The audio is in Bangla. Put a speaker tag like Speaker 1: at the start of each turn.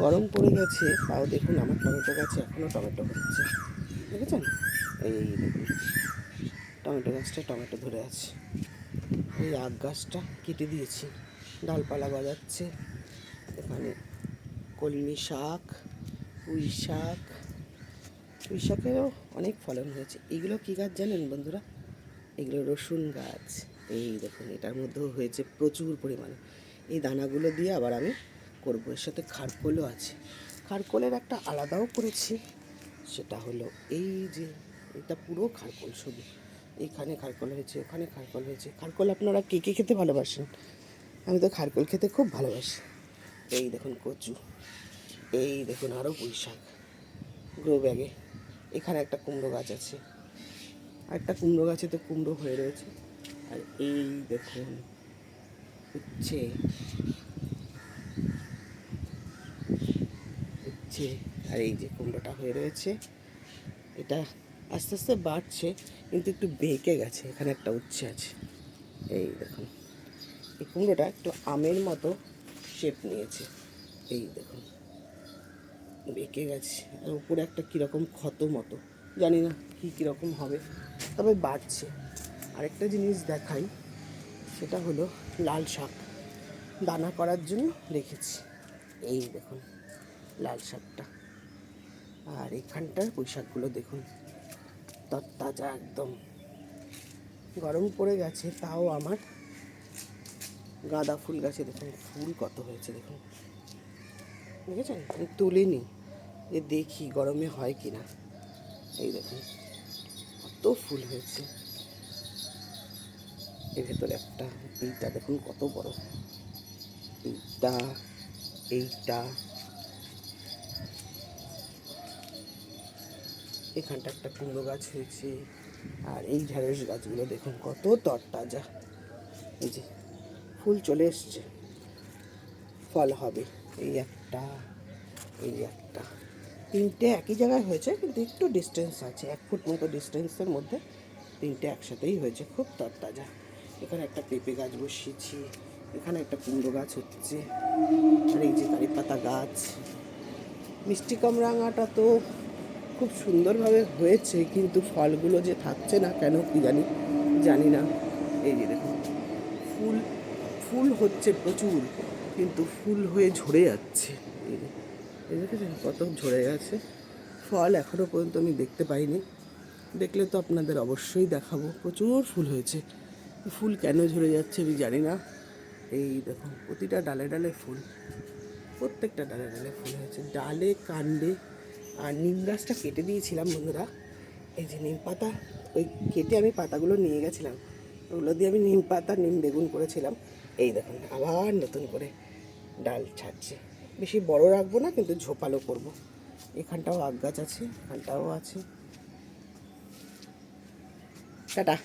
Speaker 1: গরম পড়ে গেছে, তাও দেখুন আমার টমেটো গাছে এখনও টমেটো হচ্ছে, দেখেছেন? এই দেখুন টমেটো গাছটা টমেটো ধরে আছে। এই আখ গাছটা কেটে দিয়েছি, ডালপালা গজাচ্ছে। এখানে কলমি শাক, পুঁই শাক, পুঁই শাকেরও অনেক ফলন হয়েছে। এইগুলো কী গাছ জানেন বন্ধুরা? এগুলো রসুন গাছ। এই দেখুন এটার মধ্যেও হয়েছে প্রচুর পরিমাণে। এই দানাগুলো দিয়ে আবার আমি করবো। এর সাথে খারকোলও আছে। খারকোলের একটা আলাদাও করেছি, সেটা হলো এই যে এটা পুরো খারকোল, শুধু এইখানে খারকোল হয়েছে, ওখানে খারকোল হয়েছে। খারকোল আপনারা কে কে খেতে ভালোবাসেন? আমি তো খারকোল খেতে খুব ভালোবাসি। এই দেখুন কচু, এই দেখুন আরও পুঁই শাক গ্রো ব্যাগে। এখানে একটা কুমড়ো গাছ আছে, একটা কুমড়ো গাছে তো কুমড়ো হয়ে রয়েছে। আর এই দেখুন উচ্ছে, উচ্ছে, আর এই যে কুমড়োটা হয়ে রয়েছে। এটা আস্তে আস্তে বাড়ছে, কিন্তু একটু বেঁকে গেছে। এখানে একটা উচ্ছে আছে, এই দেখুন। এই কুমড়োটা একটু আমের মতো শেপ নিয়েছে, এই দেখুন বেঁকে গেছে। আর উপরে একটা কীরকম ক্ষত মতো, জানি না কীরকম হবে, তবে বাড়ছে। আরেকটা জিনিস দেখাই, সেটা হলো লাল শাক দানা করার জন্য রেখেছি। এই দেখুন লাল শাকটা। আর এখানটার পুঁই শাকগুলো দেখুন তরতাজা একদম। গরম পড়ে গেছে, তাও আমার গাঁদা ফুল গাছে দেখুন ফুল কত হয়েছে দেখুন, দেখেছেন? তুলিনি, যে দেখি গরমে হয় কি না। এই দেখুন কত ফুল হয়েছে। এর ভেতরে একটা, এইটা দেখুন কত বড়, এইটা, এইটা, এখানটা একটা কুমড়ো গাছ হয়েছে। আর এই ঢেঁড়স গাছগুলো দেখুন কত তরতাজা। এই যে ফুল চলে এসছে, ফল হবে। এই একটা, এই একটা, তিনটে একই জায়গায় হয়েছে, কিন্তু একটু ডিস্টেন্স আছে, 1 ফুট মতো ডিস্টেন্সের মধ্যে তিনটে একসাথেই হয়েছে, খুব তরতাজা। এখানে একটা পেঁপে গাছ বসিয়েছি, এখানে একটা কুমড়ো গাছ হচ্ছে। আর এই যে কারি পাতা গাছ। মিষ্টি কামরাঙাটা তো খুব সুন্দরভাবে হয়েছে, কিন্তু ফলগুলো যে থাকছে না কেন কি জানি না। এই যে দেখুন ফুল, ফুল হচ্ছে প্রচুর, কিন্তু ফুল হয়ে ঝরে যাচ্ছে। এই দেখেছেন কত ঝরে গেছে। ফল এখনও পর্যন্ত আমি দেখতে পাইনি, দেখলে তো আপনাদের অবশ্যই দেখাবো। প্রচুর ফুল হয়েছে, ফুল কেন ঝরে যাচ্ছে আমি জানি না। এই দেখুন প্রতিটা ডালে ডালে ফুল, প্রত্যেকটা ডালে ডালে ফুল হয়েছে, ডালে কাণ্ডে। আর নিম গাছটা কেটে দিয়েছিলাম বন্ধুরা, এই যে নিম পাতা, ওই কেটে আমি পাতাগুলো নিয়ে গেছিলাম, ওগুলো দিয়ে আমি নিম পাতা নিম বেগুন করেছিলাম। এই দেখুন আবার নতুন করে ডাল ছাড়ছে। বেশি বড় রাখবো না, কিন্তু ঝোপালো করব। এখানটাও আখ গাছ আছে, এখানটাও আছে। টাটা।